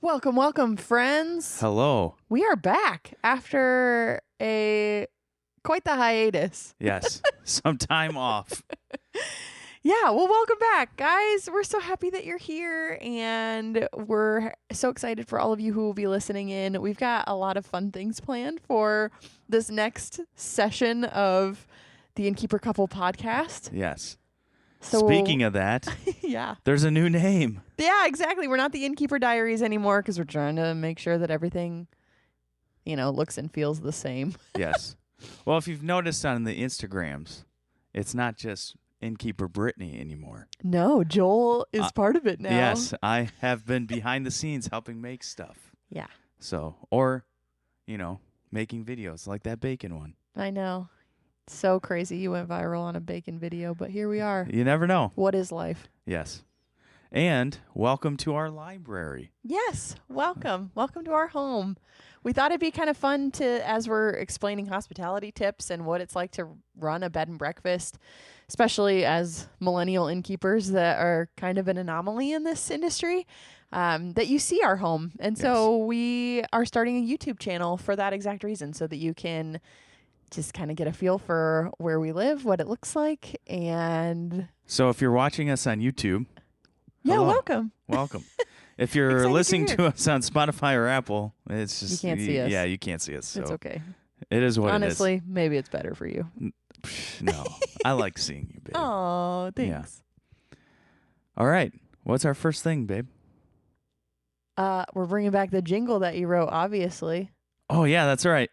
Welcome, welcome, friends. Hello. We are back after quite the hiatus. Yes. Some time off. Yeah, well, welcome back, guys. We're so happy that you're here, and we're so excited for all of you who will be listening in. We've got a lot of fun things planned for this next session of the Innkeeper Couple podcast. Yes. So, Speaking of that, yeah. there's a new name. Yeah, exactly. We're not the Innkeeper Diaries anymore because we're trying to make sure that everything, looks and feels the same. Yes. Well, if you've noticed on the Instagrams, it's not just Innkeeper Brittany anymore. No, Joel is part of it now. Yes, I have been behind the scenes helping make stuff. Yeah. So, or, making videos like that bacon one. I know. So crazy you went viral on a bacon video, but here we are. You never know. What is life? Yes. And welcome to our library. Yes, welcome. Welcome to our home. We thought it'd be kind of fun to, as we're explaining hospitality tips and what it's like to run a bed and breakfast, especially as millennial innkeepers that are kind of an anomaly in this industry, that you see our home. And so we are starting a YouTube channel for that exact reason, so that you can just kind of get a feel for where we live, what it looks like. And so if you're watching us on YouTube, hello. Welcome. If you're listening to us on Spotify or Apple, it's just... You can't see us. Yeah, you can't see us. So it's okay. It is what Honestly, it is. maybe it's better for you. No, I like seeing you, babe. Oh, thanks. Yeah. All right. What's our first thing, babe? We're bringing back the jingle that you wrote, obviously. Oh, yeah, that's right.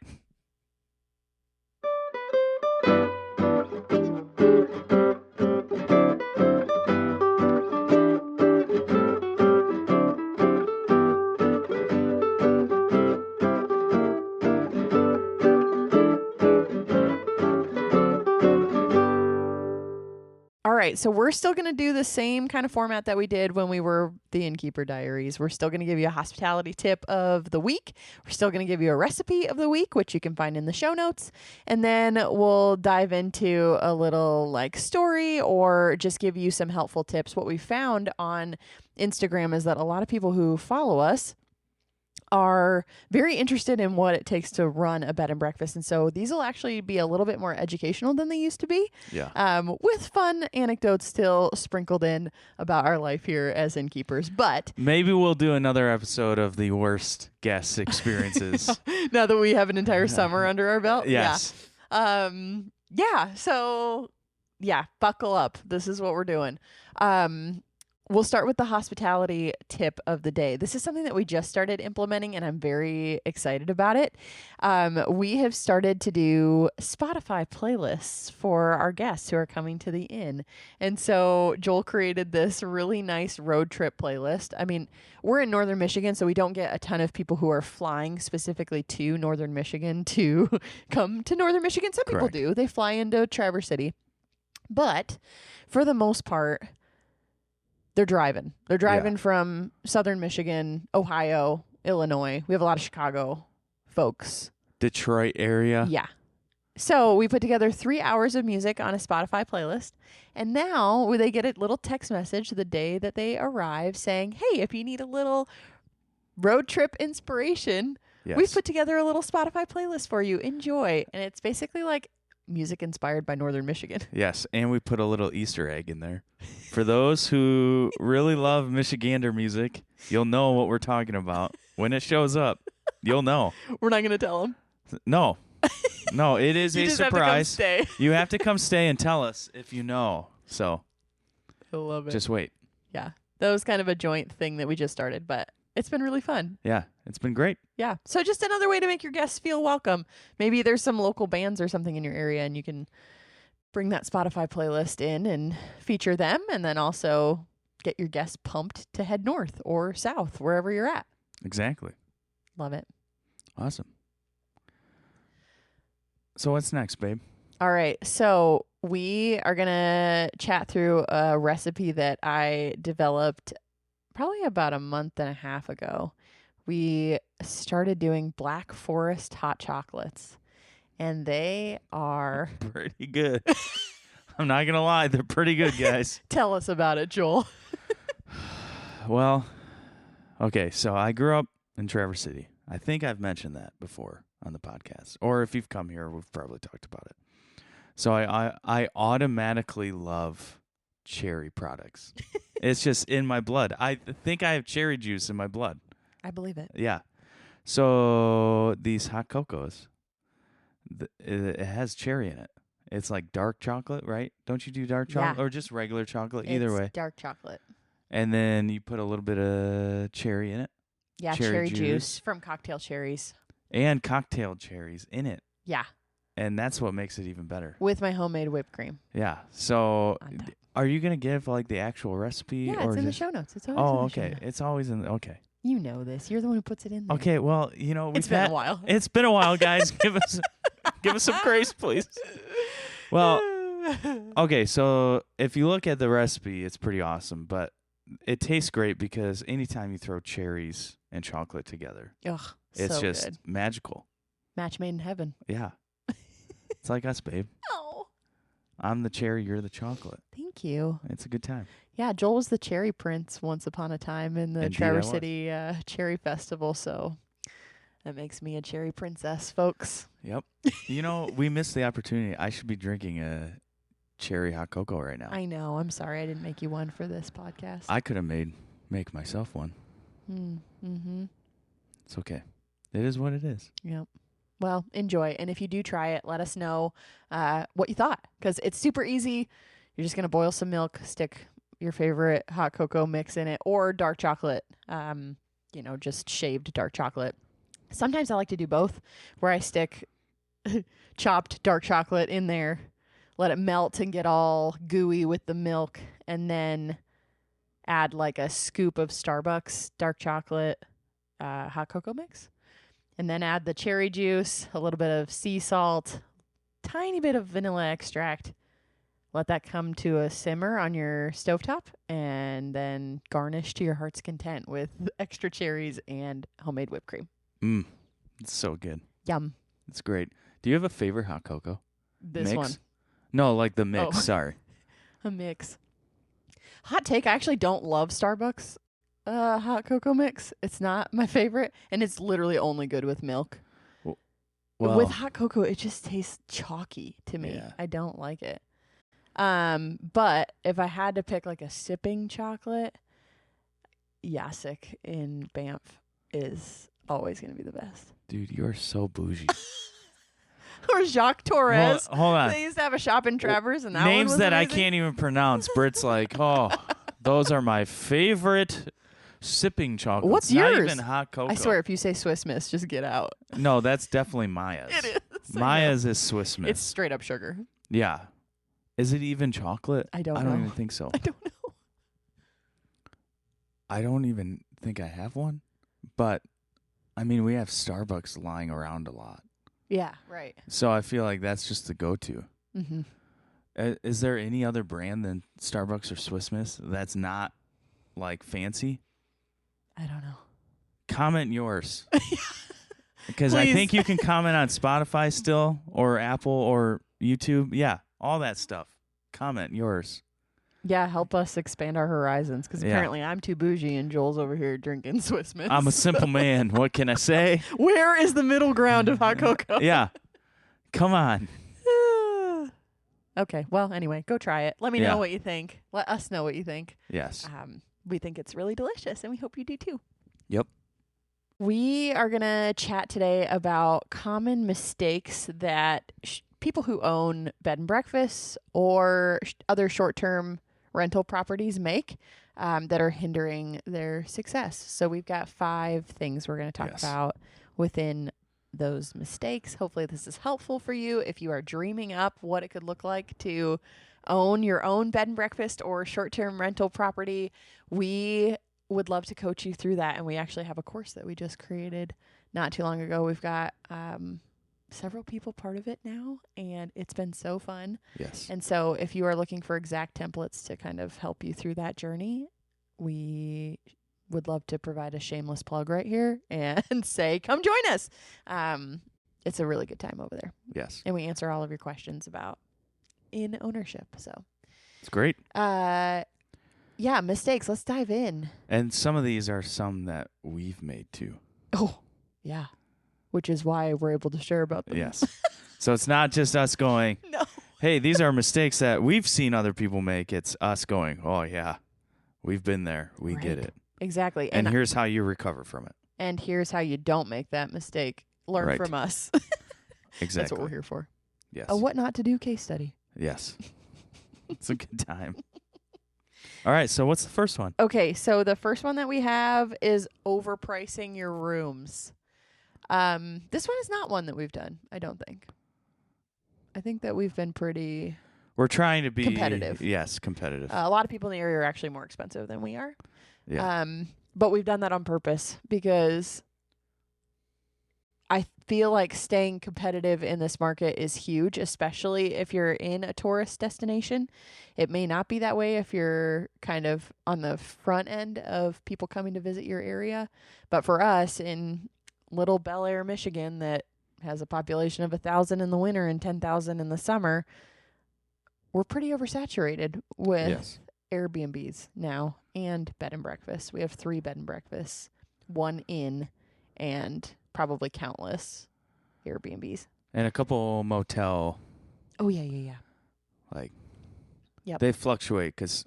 All right, so we're still going to do the same kind of format that we did when we were the Innkeeper Diaries. We're still going to give you a hospitality tip of the week. We're still going to give you a recipe of the week, which you can find in the show notes. And then we'll dive into a little story or just give you some helpful tips. What we found on Instagram is that a lot of people who follow us are very interested in what it takes to run a bed and breakfast. And so these will actually be a little bit more educational than they used to be. Yeah. With fun anecdotes still sprinkled in about our life here as innkeepers. But maybe we'll do another episode of the worst guest experiences. now that we have an entire summer under our belt. Yes. Yeah. So buckle up. This is what we're doing. We'll start with the hospitality tip of the day. This is something that we just started implementing, and I'm very excited about it. We have started to do Spotify playlists for our guests who are coming to the inn. And so Joel created this really nice road trip playlist. I mean, we're in northern Michigan, so we don't get a ton of people who are flying specifically to northern Michigan to come to northern Michigan. Some people do. They fly into Traverse City. But for the most part, they're driving. They're driving from southern Michigan, Ohio, Illinois. We have a lot of Chicago folks. Detroit area. Yeah. So we put together 3 hours of music on a Spotify playlist. And now they get a little text message the day that they arrive saying, hey, if you need a little road trip inspiration, we've put together a little Spotify playlist for you. Enjoy. And it's basically like music inspired by northern Michigan. Yes, and we put a little Easter egg in there. For those who really love Michigander music, you'll know what we're talking about. When it shows up, you'll know. We're not going to tell them. No, it is a surprise. Have to come stay. You have to come stay and tell us if you know. So I love it. Just wait. Yeah, that was kind of a joint thing that we just started, but it's been really fun. Yeah, it's been great. Yeah. So just another way to make your guests feel welcome. Maybe there's some local bands or something in your area, and you can bring that Spotify playlist in and feature them, and then also get your guests pumped to head north or south, wherever you're at. Exactly. Love it. Awesome. So what's next, babe? All right. So we are going to chat through a recipe that I developed probably about a month and a half ago. We started doing Black Forest hot chocolates, and they are pretty good. I'm not going to lie. They're pretty good, guys. Tell us about it, Joel. Well, Okay, so I grew up in Traverse City. I think I've mentioned that before on the podcast. Or if you've come here, we've probably talked about it. So I automatically love cherry products. It's just in my blood. I think I have cherry juice in my blood. I believe it. Yeah. So these hot cocos, it has cherry in it. It's like dark chocolate, right? Don't you do dark chocolate? Yeah. Or just regular chocolate? Either way. Dark chocolate. And then you put a little bit of cherry in it. Yeah, cherry juice from Cocktail Cherries. And cocktail cherries in it. Yeah. And that's what makes it even better. With my homemade whipped cream. Yeah. So are you going to give like the actual recipe? Yeah, or it's in the show notes. It's always in the show notes. It's always in okay. You know this. You're the one who puts it in there. Okay, well, it's been a while. It's been a while, guys. Give us some grace, please. Well, okay, so if you look at the recipe, it's pretty awesome, but it tastes great because anytime you throw cherries and chocolate together, it's so just good. magical. Match made in heaven. Yeah. It's like us, babe. Oh. I'm the cherry, you're the chocolate. Thank you. It's a good time. Yeah, Joel was the cherry prince once upon a time in the Indeed, Traverse City Cherry Festival, so that makes me a cherry princess, folks. Yep. We missed the opportunity. I should be drinking a cherry hot cocoa right now. I know. I'm sorry I didn't make you one for this podcast. I could have make myself one. Mm-hmm. It's okay. It is what it is. Yep. Well, enjoy. And if you do try it, let us know what you thought, because it's super easy. You're just going to boil some milk, stick your favorite hot cocoa mix in it, or dark chocolate, just shaved dark chocolate. Sometimes I like to do both, where I stick chopped dark chocolate in there, let it melt and get all gooey with the milk, and then add like a scoop of Starbucks dark chocolate hot cocoa mix. And then add the cherry juice, a little bit of sea salt, tiny bit of vanilla extract. Let that come to a simmer on your stovetop, and then garnish to your heart's content with extra cherries and homemade whipped cream. It's so good. Yum. It's great. Do you have a favorite hot cocoa? This mix? one. No, like the mix. Sorry. A mix. Hot take, I actually don't love Starbucks hot cocoa mix. It's not my favorite, and it's literally only good with milk. Well, with hot cocoa, it just tastes chalky to me. Yeah. I don't like it. But if I had to pick like a sipping chocolate, Yasik in Banff is always going to be the best. Dude, you're so bougie. Or Jacques Torres. Hold on. They used to have a shop in Traverse, and that names one was that amazing. I can't even pronounce. Britt's like, those are my favorite sipping chocolates. What's Not yours? even hot cocoa. I swear, if you say Swiss Miss, just get out. No, that's definitely Maya's. It is. Maya's is Swiss Miss. It's straight up sugar. Yeah. Is it even chocolate? I don't know. I don't even think so. I don't know. I don't even think I have one. But, I mean, we have Starbucks lying around a lot. Yeah, right. So I feel like that's just the go-to. Mm-hmm. Is there any other brand than Starbucks or Swiss Miss that's not, like, fancy? I don't know. Comment yours. Because I Please. think you can comment on Spotify still, or Apple, or YouTube. Yeah, all that stuff. Comment yours. Yeah, help us expand our horizons, because apparently I'm too bougie and Joel's over here drinking Swiss Miss. I'm a simple man. What can I say? Where is the middle ground of hot cocoa? Yeah. Come on. Okay, well, anyway, go try it. Let me know what you think. Let us know what you think. Yes. We think it's really delicious, and we hope you do too. Yep. We are going to chat today about common mistakes that people who own bed and breakfasts or other short-term rental properties make that are hindering their success. So we've got 5 things we're going to talk about within those mistakes. Hopefully this is helpful for you if you are dreaming up what it could look like to own your own bed and breakfast or short-term rental property. We would love to coach you through that, and we actually have a course that we just created not too long ago. We've got several people part of it now, and it's been so fun. Yes. And so if you are looking for exact templates to kind of help you through that journey, we would love to provide a shameless plug right here and say, come join us. It's a really good time over there. Yes. And we answer all of your questions about in ownership. So it's great. Yeah, mistakes. Let's dive in. And some of these are some that we've made too. Oh, yeah. Which is why we're able to share about them. Yes. So it's not just us going, No. hey, these are mistakes that we've seen other people make. It's us going, oh, yeah, we've been there. We get it. Exactly. And here's how you recover from it. And here's how you don't make that mistake. Learn from us. Exactly. That's what we're here for. Yes. A what not to do case study. Yes. It's a good time. All right. So what's the first one? Okay. So the first one that we have is overpricing your rooms. This one is not one that we've done, I don't think. I think that we've been pretty... We're trying to be... competitive. Yes, competitive. A lot of people in the area are actually more expensive than we are. Yeah. But we've done that on purpose because I feel like staying competitive in this market is huge, especially if you're in a tourist destination. It may not be that way if you're kind of on the front end of people coming to visit your area. But for us in little Bel Air, Michigan, that has a population of 1,000 in the winter and 10,000 in the summer, we're pretty oversaturated with Airbnbs now and bed and breakfast. We have 3 bed and breakfasts, 1 inn, and probably countless Airbnbs. And a couple motel. Oh, yeah. Like, yep. They fluctuate because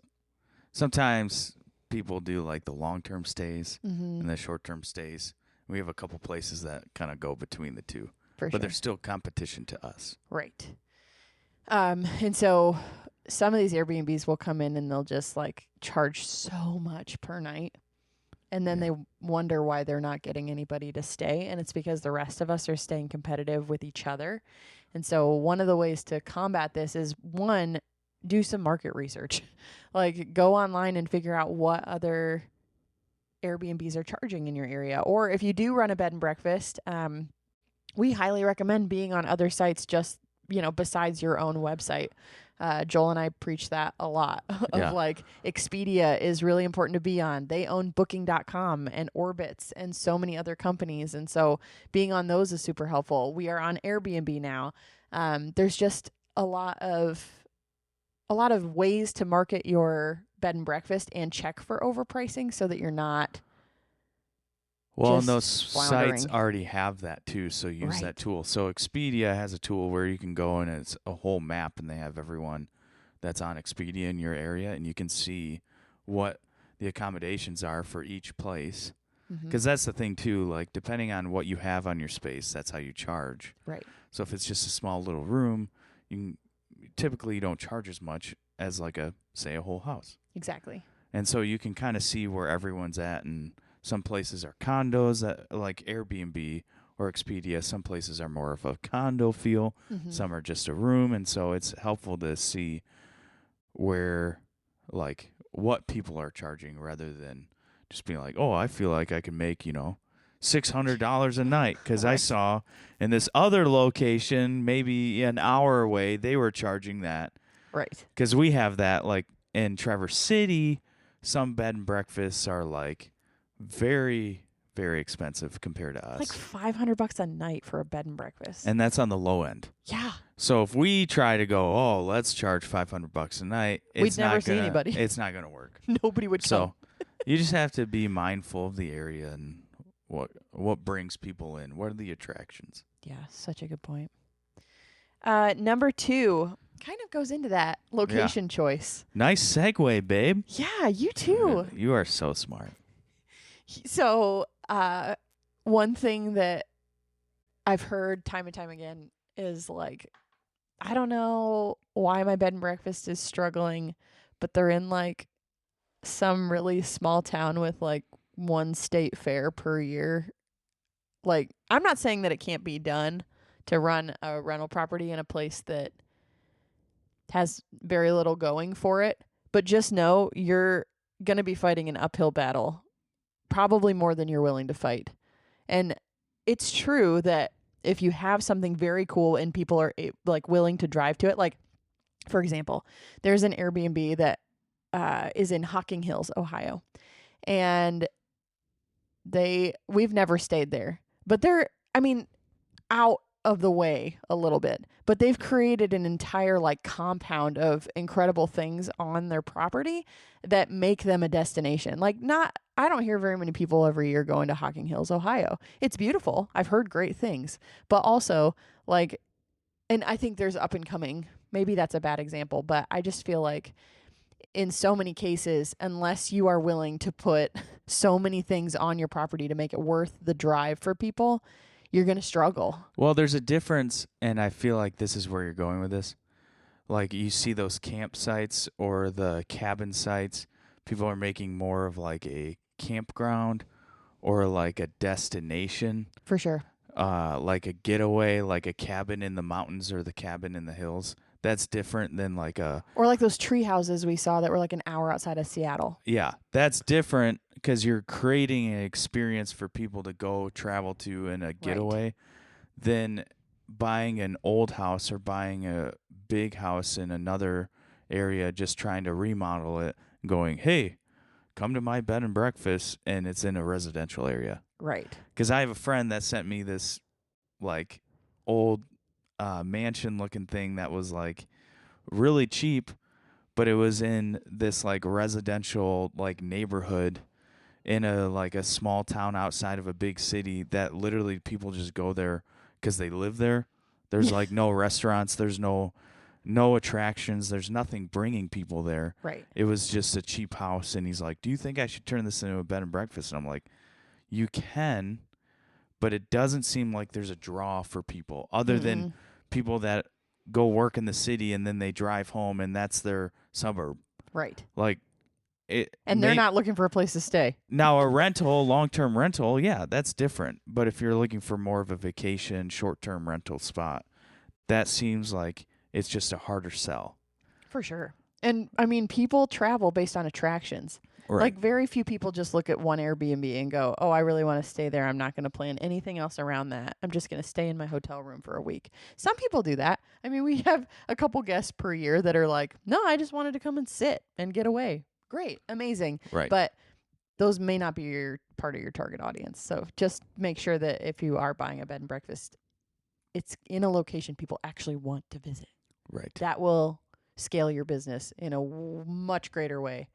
sometimes people do like the long-term stays and the short-term stays. We have a couple places that kind of go between the two. But there's still competition to us. Right. And so some of these Airbnbs will come in and they'll just like charge so much per night. And then they wonder why they're not getting anybody to stay. And it's because the rest of us are staying competitive with each other. And so one of the ways to combat this is, one, do some market research. Like, go online and figure out what other Airbnbs are charging in your area. Or if you do run a bed and breakfast, we highly recommend being on other sites just, besides your own website. Joel and I preach that a lot of like Expedia is really important to be on. They own booking.com and Orbitz and so many other companies. And so being on those is super helpful. We are on Airbnb now. There's just a lot of ways to market your bed and breakfast and check for overpricing so that you're not. Well, and those sites already have that too, so use that tool. So Expedia has a tool where you can go and it's a whole map, and they have everyone that's on Expedia in your area, and you can see what the accommodations are for each place. Because that's the thing too, like depending on what you have on your space, that's how you charge. Right. So if it's just a small little room, typically you don't charge as much as like say a whole house. Exactly. And so you can kind of see where everyone's at, and some places are condos that like Airbnb or Expedia. Some places are more of a condo feel. Some are just a room. And so it's helpful to see where, like, what people are charging rather than just being like, oh, I feel like I can make, $600 a night because I saw in this other location, maybe an hour away, they were charging that. Right. Because we have that, like, in Traverse City, some bed and breakfasts are, like, very, very expensive compared to us. Like $500 a night for a bed and breakfast. And that's on the low end. Yeah. So if we try to go, oh, let's charge $500 a night, we'd never see anybody. It's not going to work. Nobody would come. So you just have to be mindful of the area and what brings people in. What are the attractions? Yeah, such a good point. Number 2 kind of goes into that location choice. Nice segue, babe. Yeah, you too. You are so smart. So, one thing that I've heard time and time again is like, I don't know why my bed and breakfast is struggling, but they're in like some really small town with like one state fair per year. Like, I'm not saying that it can't be done to run a rental property in a place that has very little going for it, but just know you're going to be fighting an uphill battle, probably more than you're willing to fight. And it's true that if you have something very cool and people are like willing to drive to it, like, for example, there's an Airbnb that is in Hocking Hills, Ohio, and we've never stayed there, but they're, out of the way a little bit, but they've created an entire like compound of incredible things on their property that make them a destination. Like not I don't hear very many people every year going to Hocking Hills, Ohio. It's beautiful. I've heard great things, but also like, and I think there's up and coming. Maybe that's a bad example, but I just feel like in so many cases, unless you are willing to put so many things on your property to make it worth the drive for people, you're going to struggle. Well, there's a difference, and I feel like this is where you're going with this. Like you see those campsites or the cabin sites, people are making more of like a campground or like a destination. For sure. Like a getaway, like a cabin in the mountains or the cabin in the hills. That's different than like a... Or like those tree houses we saw that were like an hour outside of Seattle. Yeah, that's different because you're creating an experience for people to go travel to in a getaway than buying an old house or buying a big house in another area, just trying to remodel it, going, hey, come to my bed and breakfast, and it's in a residential area. Right. Because I have a friend that sent me this like old mansion-looking thing that was like really cheap, but it was in this like residential like neighborhood in a like a small town outside of a big city that literally people just go there because they live there. There's like no restaurants, there's no attractions, there's nothing bringing people there. Right. It was just a cheap house, and he's like, do you think I should turn this into a bed and breakfast? And I'm like, you can, but it doesn't seem like there's a draw for people other than people that go work in the city and then they drive home and that's their suburb. Right. Like it. And they're not looking for a place to stay. Now a rental, long-term rental, yeah, that's different. But if you're looking for more of a vacation, short-term rental spot, that seems like it's just a harder sell. For sure. And I mean, people travel based on attractions. Right. Like very few people just look at one Airbnb and go, oh, I really want to stay there. I'm not going to plan anything else around that. I'm just going to stay in my hotel room for a week. Some people do that. I mean, we have a couple guests per year that are like, no, I just wanted to come and sit and get away. Great. Amazing. Right. But those may not be your part of your target audience. So just make sure that if you are buying a bed and breakfast, it's in a location people actually want to visit. Right. That will scale your business in a much greater way.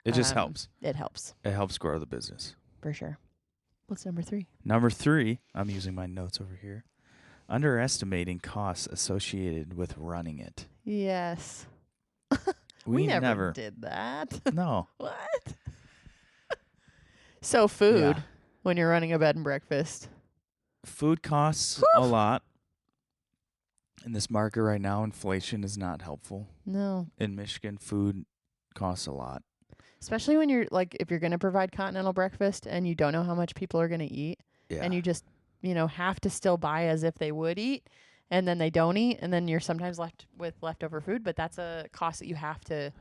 It just helps. It helps. It helps grow the business. For sure. What's number 3? Number 3, I'm using my notes over here. Underestimating costs associated with running it. Yes. We never did that. No. What? So food, when you're running a bed and breakfast. Food costs a lot. In this market right now, inflation is not helpful. No. In Michigan, food costs a lot. Especially when you're like, if you're going to provide continental breakfast and you don't know how much people are going to eat, and you just, have to still buy as if they would eat, and then they don't eat, and then you're sometimes left with leftover food. But that's a cost that you have to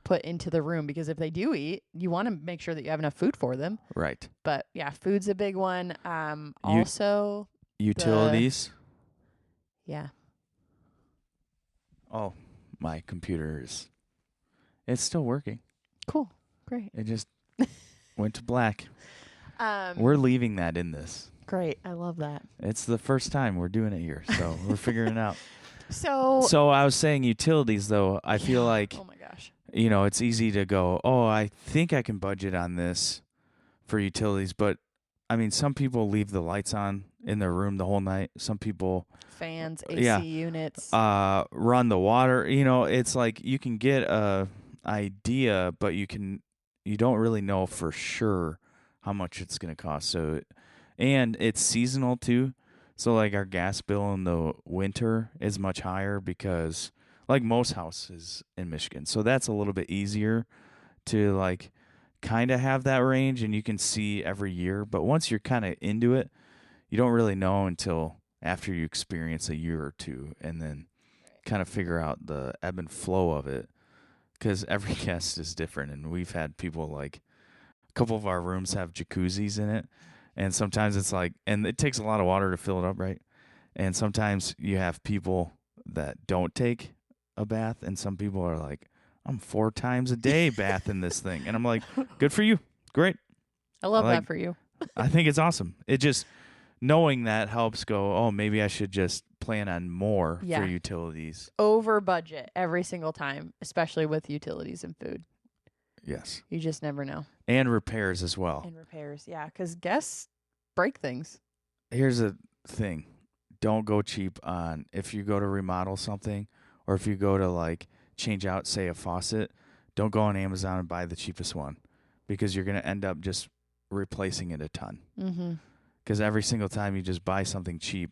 put into the room, because if they do eat, you want to make sure that you have enough food for them. Right. But yeah, food's a big one. Also, utilities. Yeah. Oh, my computer it's still working. Cool. Great. It just went to black. We're leaving that in this. Great. I love that. It's the first time we're doing it here, so we're figuring it out. So I was saying utilities, though. I feel like, oh my gosh, it's easy to go, oh, I think I can budget on this for utilities. But, I mean, some people leave the lights on in their room the whole night. Some people... Fans, AC units. Run the water. It's like you can get a idea, but you don't really know for sure how much it's going to cost. So, and it's seasonal too. So like our gas bill in the winter is much higher because like most houses in Michigan. So that's a little bit easier to like kind of have that range, and you can see every year. But once you're kind of into it, you don't really know until after you experience a year or two, and then kind of figure out the ebb and flow of it, because every guest is different. And we've had people like a couple of our rooms have jacuzzis in it, and sometimes it's like, and it takes a lot of water to fill it up, right? And sometimes you have people that don't take a bath, and some people are like, I'm 4 times a day bathing this thing. And I'm like, good for you. Great. I love that for you. I think it's awesome. It just... knowing that helps go, oh, maybe I should just plan on more Yeah. for utilities. Over budget every single time, especially with utilities and food. Yes. You just never know. And repairs as well. And repairs, yeah, because guests break things. Here's a thing. Don't go cheap on if you go to remodel something or if you go to like change out, say, a faucet, don't go on Amazon and buy the cheapest one because you're going to end up just replacing it a ton. Mm-hmm. Because every single time you just buy something cheap,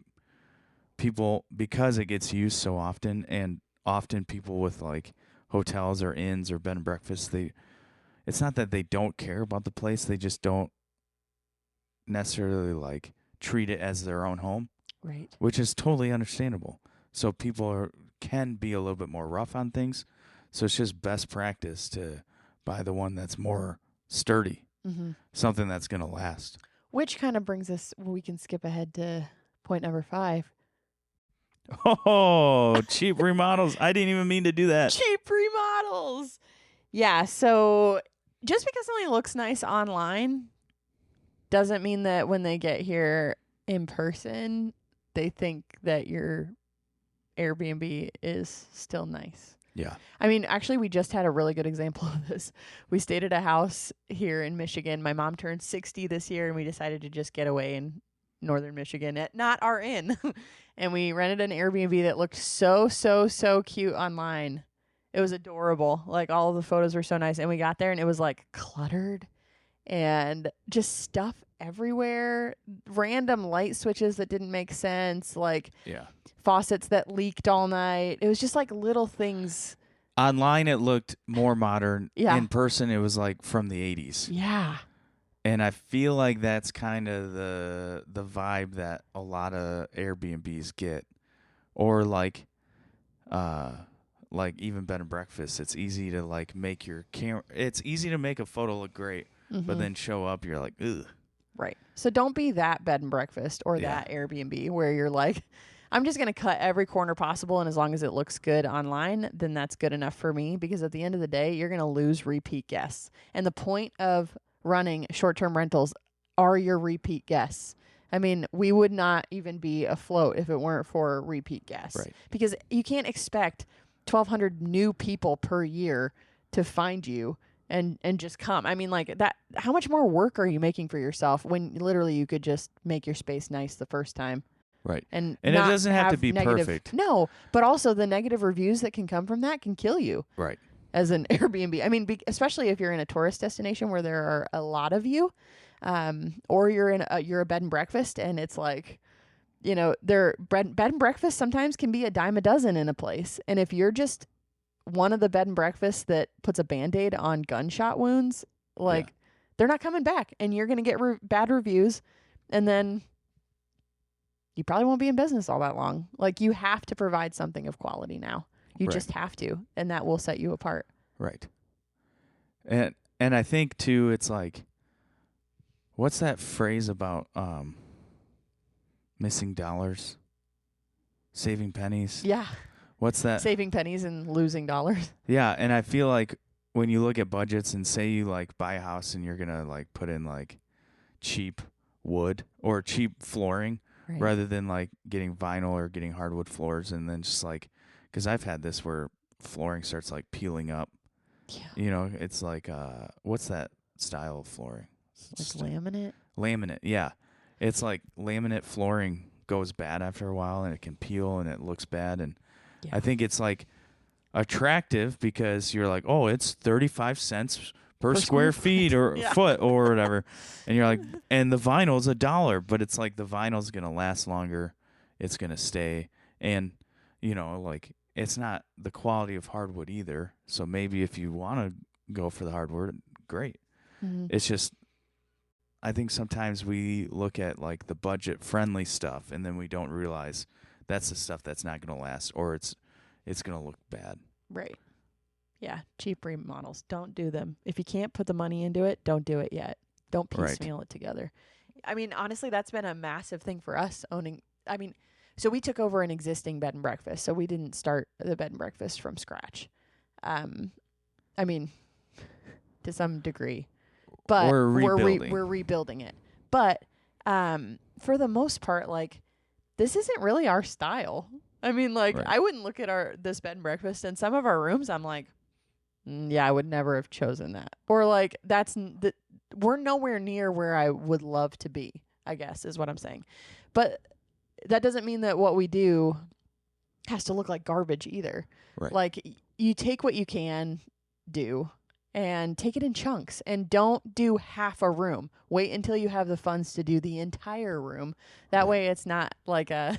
people, because it gets used so often, and often people with like hotels or inns or bed and breakfasts, it's not that they don't care about the place, they just don't necessarily like treat it as their own home. Right. Which is totally understandable. So people can be a little bit more rough on things. So it's just best practice to buy the one that's more sturdy, something that's going to last. Which kind of brings us, we can skip ahead to point number 5. Oh, cheap remodels. I didn't even mean to do that. Cheap remodels. Yeah, so just because something looks nice online doesn't mean that when they get here in person, they think that your Airbnb is still nice. Yeah. I mean, actually, we just had a really good example of this. We stayed at a house here in Michigan. My mom turned 60 this year, and we decided to just get away in northern Michigan at not our inn. And we rented an Airbnb that looked so cute online. It was adorable. Like, all of the photos were so nice. And we got there, and it was, like, cluttered and just stuff everywhere. Random light switches that didn't make sense. Like, yeah, faucets that leaked all night. It was just like little things. Online, it looked more modern. Yeah. In person, it was like from the 80s. Yeah. And I feel like that's kind of the vibe that a lot of Airbnbs get. Or like even bed and breakfast. It's easy to like make your camera. It's easy to make a photo look great, but then show up, you're like, ugh. Right. So don't be that bed and breakfast or that Airbnb where you're like, I'm just going to cut every corner possible, and as long as it looks good online, then that's good enough for me, because at the end of the day, you're going to lose repeat guests. And the point of running short-term rentals are your repeat guests. I mean, we would not even be afloat if it weren't for repeat guests. Right. Because you can't expect 1,200 new people per year to find you and just come. I mean, like that, how much more work are you making for yourself when literally you could just make your space nice the first time? Right. And it doesn't have to be negative, perfect. No, but also the negative reviews that can come from that can kill you. Right. As an Airbnb. I mean, especially if you're in a tourist destination where there are a lot of you, or you're a bed and breakfast, and it's like, you know, bed and breakfast sometimes can be a dime a dozen in a place. And if you're just one of the bed and breakfasts that puts a Band-Aid on gunshot wounds, like they're not coming back, and you're going to get bad reviews, and then you probably won't be in business all that long. Like, you have to provide something of quality now. You just have to, and that will set you apart. Right. And I think too, it's like, what's that phrase about missing dollars, saving pennies? Yeah. What's that? Saving pennies and losing dollars. Yeah, and I feel like when you look at budgets and say you like buy a house and you're gonna like put in like cheap wood or cheap flooring, right, rather than like getting vinyl or getting hardwood floors, and then just like, because I've had this where flooring starts like peeling up. Yeah. You know, it's like what's that style of flooring? Like laminate? Laminate, yeah. It's like laminate flooring goes bad after a while, and it can peel and it looks bad. And I think it's like attractive because you're like, oh, it's 35 cents per square feet or foot or whatever. And you're like, and the vinyl's $1, but it's like the vinyl's going to last longer. It's going to stay. And, you know, like, it's not the quality of hardwood either. So maybe if you want to go for the hardwood, great. Mm-hmm. It's just, I think sometimes we look at like the budget friendly stuff, and then we don't realize that's the stuff that's not going to last, or it's going to look bad. Right. Yeah. Cheap remodels. Don't do them. If you can't put the money into it, don't do it yet. Don't piecemeal it together. I mean, honestly, that's been a massive thing for us owning. I mean, so we took over an existing bed and breakfast, so we didn't start the bed and breakfast from scratch. I mean, to some degree, but we're rebuilding. We're rebuilding it. But For the most part, like, this isn't really our style. I mean, like, Right. I wouldn't look at this bed and breakfast in some of our rooms. I'm like, yeah, I would never have chosen that. Or like, we're nowhere near where I would love to be, I guess is what I'm saying. But that doesn't mean that what we do has to look like garbage either. Right. Like, you take what you can do and take it in chunks, and don't do half a room. Wait until you have the funds to do the entire room. That way it's not like a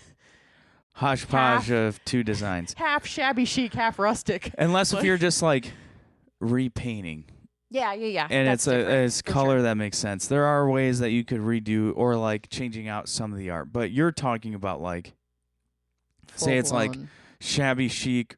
hodgepodge of two designs. half shabby chic, half rustic. Unless if you're just like repainting. Yeah. And That's it's color sure. that makes sense. There are ways that you could redo or like changing out some of the art, but you're talking about like, say it's like shabby chic.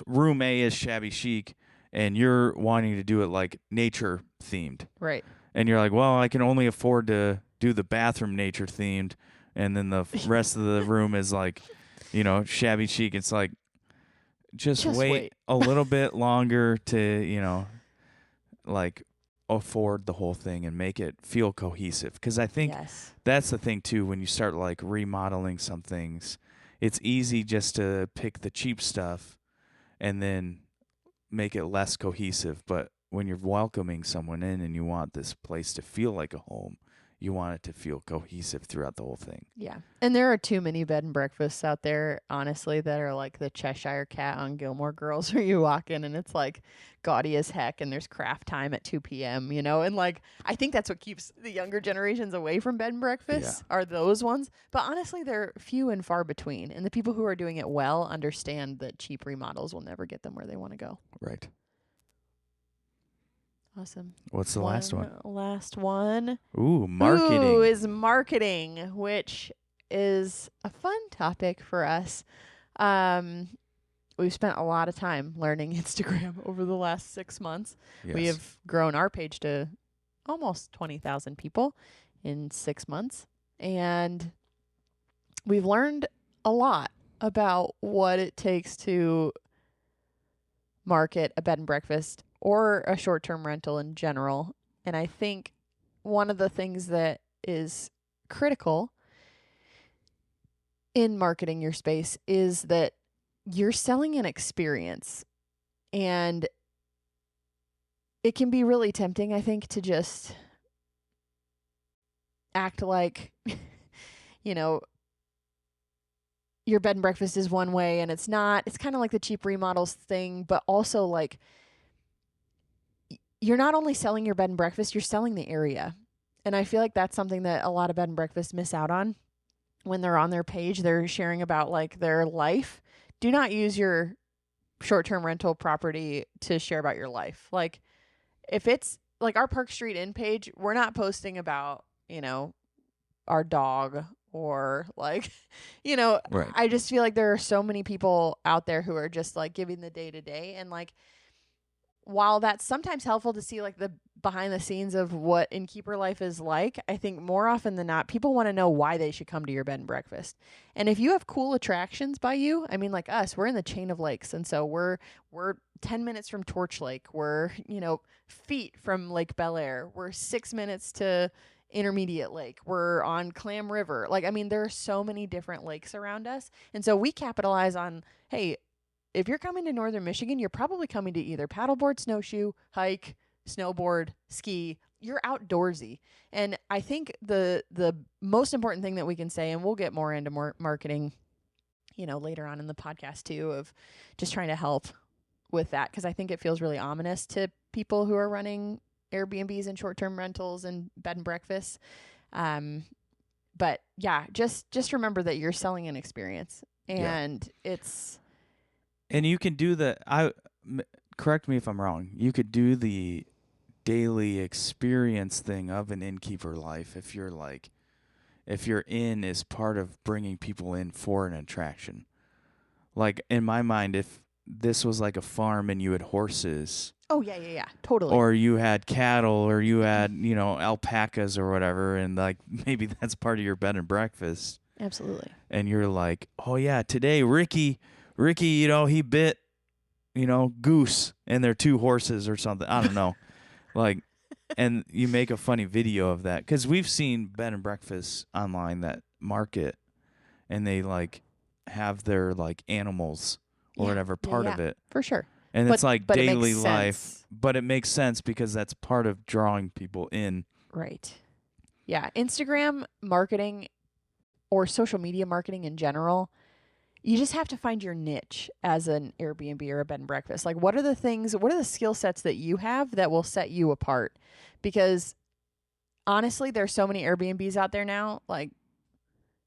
Room A is shabby chic, and you're wanting to do it like nature themed. Right. And you're like, well, I can only afford to do the bathroom nature themed, and then the rest of the room is like, shabby chic. It's like, just wait a little bit longer to, like afford the whole thing and make it feel cohesive. Because I think that's the thing too, when you start like remodeling some things, it's easy just to pick the cheap stuff and then make it less cohesive. But when you're welcoming someone in and you want this place to feel like a home, you want it to feel cohesive throughout the whole thing. Yeah. And there are too many bed and breakfasts out there, honestly, that are like the Cheshire Cat on Gilmore Girls, where you walk in and it's like gaudy as heck and there's craft time at 2 p.m., And like, I think that's what keeps the younger generations away from bed and breakfasts are those ones. But honestly, they're few and far between. And the people who are doing it well understand that cheap remodels will never get them where they want to go. Right. Awesome. What's the last one? Last one. Ooh, marketing. Ooh, is marketing, which is a fun topic for us. We've spent a lot of time learning Instagram over the last 6 months. Yes. We have grown our page to almost 20,000 people in 6 months. And we've learned a lot about what it takes to market a bed and breakfast or a short-term rental in general. And I think one of the things that is critical in marketing your space is that you're selling an experience. And it can be really tempting, I think, to just act like, your bed and breakfast is one way and it's not. It's kind of like the cheap remodels thing, but also like, you're not only selling your bed and breakfast, you're selling the area. And I feel like that's something that a lot of bed and breakfasts miss out on when they're on their page. They're sharing about like their life. Do not use your short-term rental property to share about your life. Like, if it's like our Park Street Inn page, we're not posting about, our dog or like, Right. I just feel like there are so many people out there who are just like giving the day to day. And like, while that's sometimes helpful to see like the behind the scenes of what innkeeper life is like, I think more often than not, people want to know why they should come to your bed and breakfast. And if you have cool attractions by you, I mean, like us, we're in the chain of lakes. And so we're 10 minutes from Torch Lake. We're, feet from Lake Bel Air. We're 6 minutes to Intermediate Lake. We're on Clam River. Like, I mean, there are so many different lakes around us. And so we capitalize on, hey, if you're coming to Northern Michigan, you're probably coming to either paddleboard, snowshoe, hike, snowboard, ski. You're outdoorsy. And I think the most important thing that we can say, and we'll get more into more marketing, later on in the podcast too, of just trying to help with that, because I think it feels really ominous to people who are running Airbnbs and short-term rentals and bed and breakfasts. But yeah, just remember that you're selling an experience, and it's... And you can do correct me if I'm wrong, you could do the daily experience thing of an innkeeper life if your inn is part of bringing people in for an attraction. Like, in my mind, if this was like a farm and you had horses. Oh, yeah, totally. Or you had cattle, or you had, alpacas or whatever, and like maybe that's part of your bed and breakfast. Absolutely. And you're like, oh yeah, today Ricky, he bit, goose, and they're 2 horses or something. I don't know. Like, and you make a funny video of that, because we've seen bed and breakfasts online that market, and they like have their like animals or whatever part of it, for sure. and it's like but daily it makes life, sense. but it makes sense because that's part of drawing people in. Right. Yeah, Instagram marketing or social media marketing in general, you just have to find your niche as an Airbnb or a bed and breakfast. Like, what are the skill sets that you have that will set you apart? Because honestly, there's so many Airbnbs out there now. Like,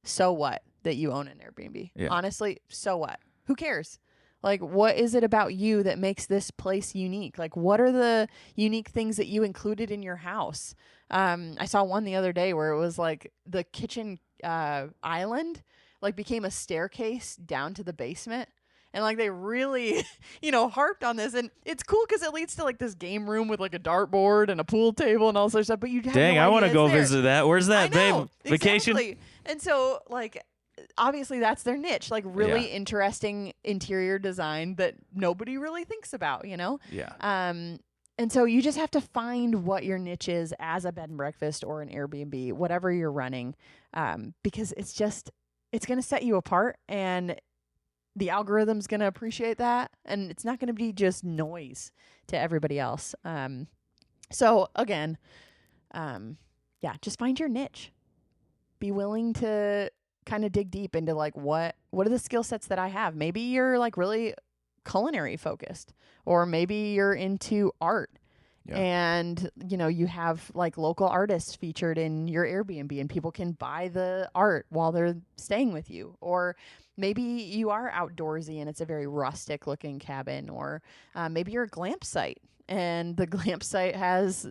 so what that you own an Airbnb? Yeah. Honestly, so what? Who cares? Like, what is it about you that makes this place unique? Like, what are the unique things that you included in your house? I saw one the other day where it was like the kitchen island like became a staircase down to the basement. And like they really, harped on this. And it's cool because it leads to like this game room with like a dartboard and a pool table and all this other stuff. But you have Dang, no I want want to go visit that. Where's that, babe? Vacation? Exactly. And so like obviously that's their niche, like really interesting interior design that nobody really thinks about, Yeah. And so you just have to find what your niche is as a bed and breakfast or an Airbnb, whatever you're running, because it's going to set you apart, and the algorithm's going to appreciate that, and it's not going to be just noise to everybody else. So again, just find your niche. Be willing to kind of dig deep into like what are the skill sets that I have. Maybe you're like really culinary focused, or maybe you're into art. Yeah. And, you have like local artists featured in your Airbnb and people can buy the art while they're staying with you. Or maybe you are outdoorsy and it's a very rustic looking cabin. Or maybe you're a glamp site and the glamp site has,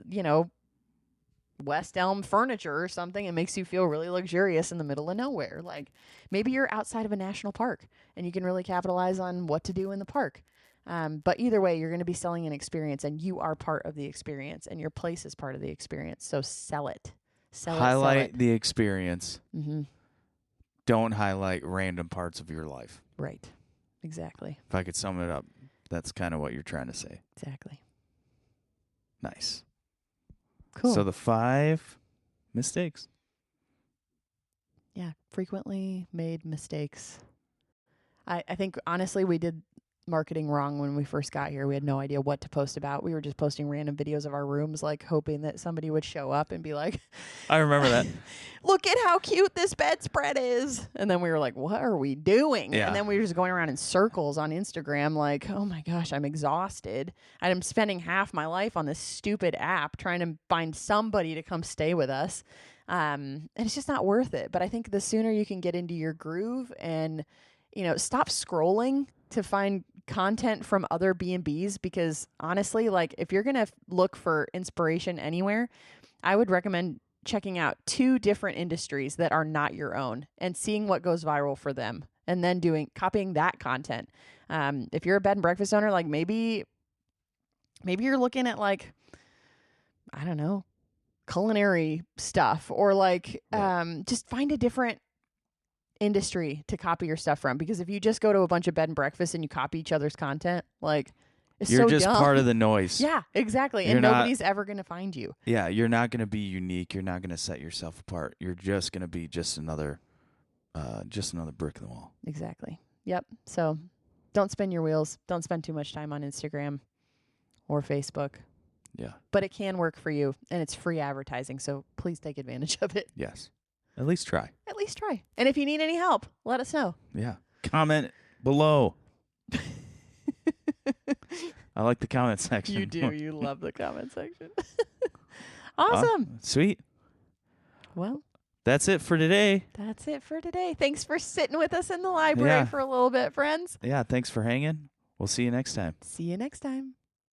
West Elm furniture or something. It makes you feel really luxurious in the middle of nowhere. Like maybe you're outside of a national park and you can really capitalize on what to do in the park. But either way, you're going to be selling an experience, and you are part of the experience, and your place is part of the experience. So sell it. Highlight the experience. Mm-hmm. Don't highlight random parts of your life. Right. Exactly. If I could sum it up, that's kind of what you're trying to say. Exactly. Nice. Cool. So the 5 mistakes. Yeah. Frequently made mistakes. I think, honestly, we did marketing wrong when we first got here. We had no idea what to post about. We were just posting random videos of our rooms, like hoping that somebody would show up and be like, I remember that. Look at how cute this bedspread is. And then we were like, what are we doing? Yeah. And then we were just going around in circles on Instagram like, oh my gosh, I'm exhausted. I'm spending half my life on this stupid app trying to find somebody to come stay with us. And it's just not worth it. But I think the sooner you can get into your groove and, stop scrolling to find content from other B&Bs, because honestly, like if you're going to look for inspiration anywhere, I would recommend checking out 2 different industries that are not your own and seeing what goes viral for them, and then copying that content. If you're a bed and breakfast owner, like maybe you're looking at like, I don't know, culinary stuff, or like just find a different industry to copy your stuff from, because if you just go to a bunch of bed and breakfasts and you copy each other's content, like you're so just dumb. part of the noise. Yeah, exactly. And nobody's ever going to find you. Yeah, you're not going to be unique. You're not going to set yourself apart. You're just going to be just another brick in the wall. Exactly. Yep. So don't spin your wheels. Don't spend too much time on Instagram or Facebook. Yeah. But it can work for you, and it's free advertising, so please take advantage of it. Yes. At least try. At least try. And if you need any help, let us know. Yeah. Comment below. I like the comment section. You do. You love the comment section. Awesome. Sweet. Well, that's it for today. That's it for today. Thanks for sitting with us in the library for a little bit, friends. Yeah. Thanks for hanging. We'll see you next time. See you next time.